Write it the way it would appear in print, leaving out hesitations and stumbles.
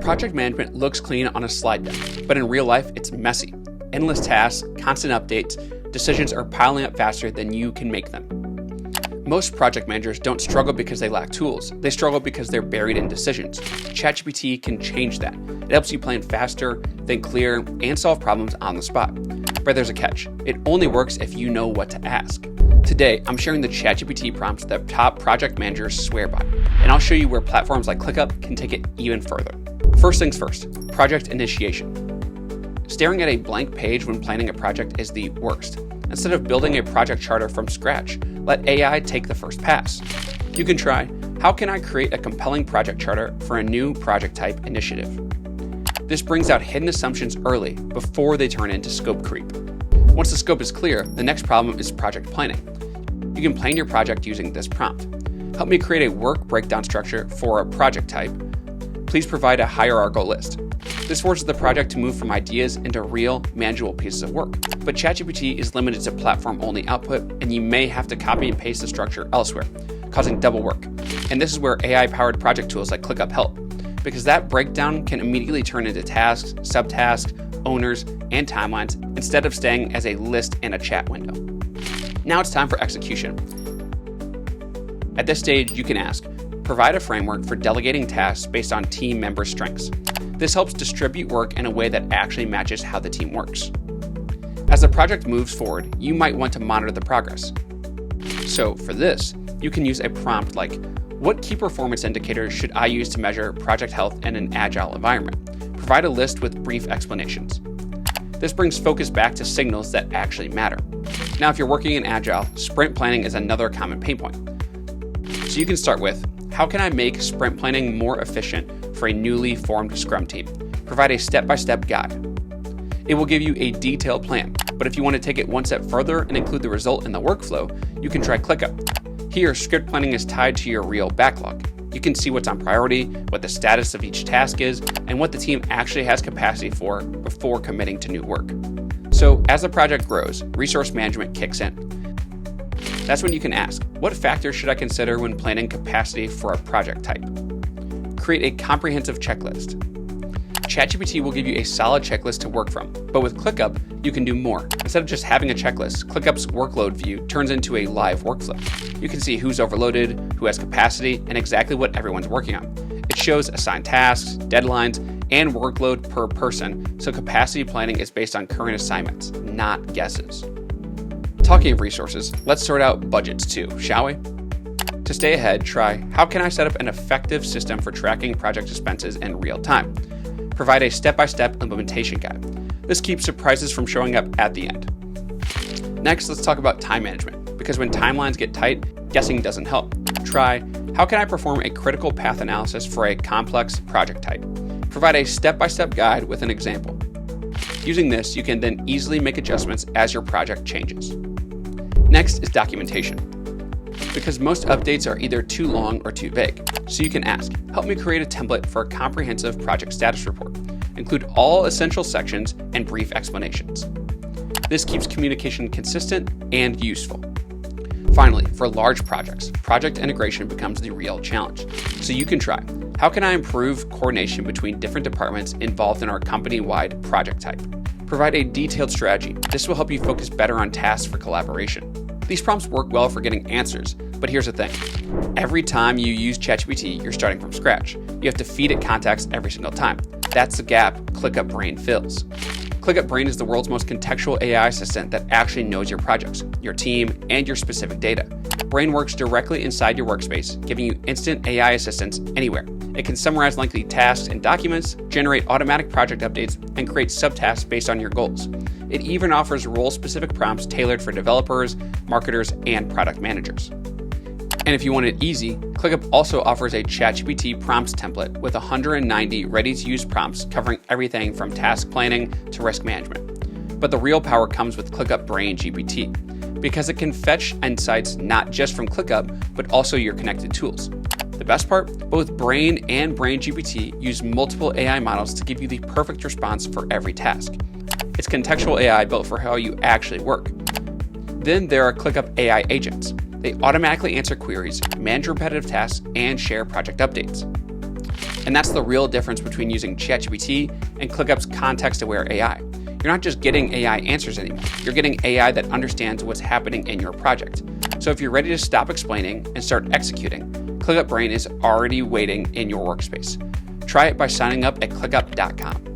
Project management looks clean on a slide deck, but in real life, it's messy. Endless tasks, constant updates, decisions are piling up faster than you can make them. Most project managers don't struggle because they lack tools. They struggle because they're buried in decisions. ChatGPT can change that. It helps you plan faster, think clear, and solve problems on the spot. But there's a catch. It only works if you know what to ask. Today, I'm sharing the ChatGPT prompts that top project managers swear by, and I'll show you where platforms like ClickUp can take it even further. First things first, project initiation. Staring at a blank page when planning a project is the worst. Instead of building a project charter from scratch, let AI take the first pass. You can try, how can I create a compelling project charter for a new project type initiative? This brings out hidden assumptions early before they turn into scope creep. Once the scope is clear, the next problem is project planning. You can plan your project using this prompt. Help me create a work breakdown structure for a project type. Please provide a hierarchical list. This forces the project to move from ideas into real, manageable pieces of work. But ChatGPT is limited to platform-only output, and you may have to copy and paste the structure elsewhere, causing double work. And this is where AI-powered project tools like ClickUp help, because that breakdown can immediately turn into tasks, subtasks, owners, and timelines, instead of staying as a list in a chat window. Now it's time for execution. At this stage, you can ask, provide a framework for delegating tasks based on team member strengths. This helps distribute work in a way that actually matches how the team works. As the project moves forward, you might want to monitor the progress. So for this, you can use a prompt like, what key performance indicators should I use to measure project health in an agile environment? Provide a list with brief explanations. This brings focus back to signals that actually matter. Now, if you're working in Agile, sprint planning is another common pain point. So you can start with, how can I make sprint planning more efficient for a newly formed Scrum team? Provide a step-by-step guide. It will give you a detailed plan, but if you want to take it one step further and include the result in the workflow, you can try ClickUp. Here, script planning is tied to your real backlog. You can see what's on priority, what the status of each task is, and what the team actually has capacity for before committing to new work. So as the project grows, resource management kicks in. That's when you can ask, what factors should I consider when planning capacity for a project type? Create a comprehensive checklist. ChatGPT will give you a solid checklist to work from, but with ClickUp, you can do more. Instead of just having a checklist, ClickUp's Workload View turns into a live workflow. You can see who's overloaded, who has capacity, and exactly what everyone's working on. It shows assigned tasks, deadlines, and workload per person, so capacity planning is based on current assignments, not guesses. Talking of resources, let's sort out budgets too, shall we? To stay ahead, try, how can I set up an effective system for tracking project expenses in real time? Provide a step-by-step implementation guide. This keeps surprises from showing up at the end. Next, let's talk about time management, because when timelines get tight, guessing doesn't help. Try, how can I perform a critical path analysis for a complex project type? Provide a step-by-step guide with an example. Using this, you can then easily make adjustments as your project changes. Next is documentation, because most updates are either too long or too vague. So you can ask, help me create a template for a comprehensive project status report. Include all essential sections and brief explanations. This keeps communication consistent and useful. Finally, for large projects, project integration becomes the real challenge. So you can try, how can I improve coordination between different departments involved in our company-wide project type? Provide a detailed strategy. This will help you focus better on tasks for collaboration. These prompts work well for getting answers, but here's the thing. Every time you use ChatGPT, you're starting from scratch. You have to feed it context every single time. That's the gap ClickUp Brain fills. ClickUp Brain is the world's most contextual AI assistant that actually knows your projects, your team, and your specific data. Brain works directly inside your workspace, giving you instant AI assistance anywhere. It can summarize lengthy tasks and documents, generate automatic project updates, and create subtasks based on your goals. It even offers role-specific prompts tailored for developers, marketers, and product managers. And if you want it easy, ClickUp also offers a ChatGPT Prompts Template with 190 ready-to-use prompts covering everything from task planning to risk management. But the real power comes with ClickUp Brain GPT, because it can fetch insights not just from ClickUp, but also your connected tools. The best part? Both Brain and Brain GPT use multiple AI models to give you the perfect response for every task. It's contextual AI built for how you actually work. Then there are ClickUp AI agents. They automatically answer queries, manage repetitive tasks, and share project updates. And that's the real difference between using ChatGPT and ClickUp's context-aware AI. You're not just getting AI answers anymore. You're getting AI that understands what's happening in your project. So if you're ready to stop explaining and start executing, ClickUp Brain is already waiting in your workspace. Try it by signing up at clickup.com.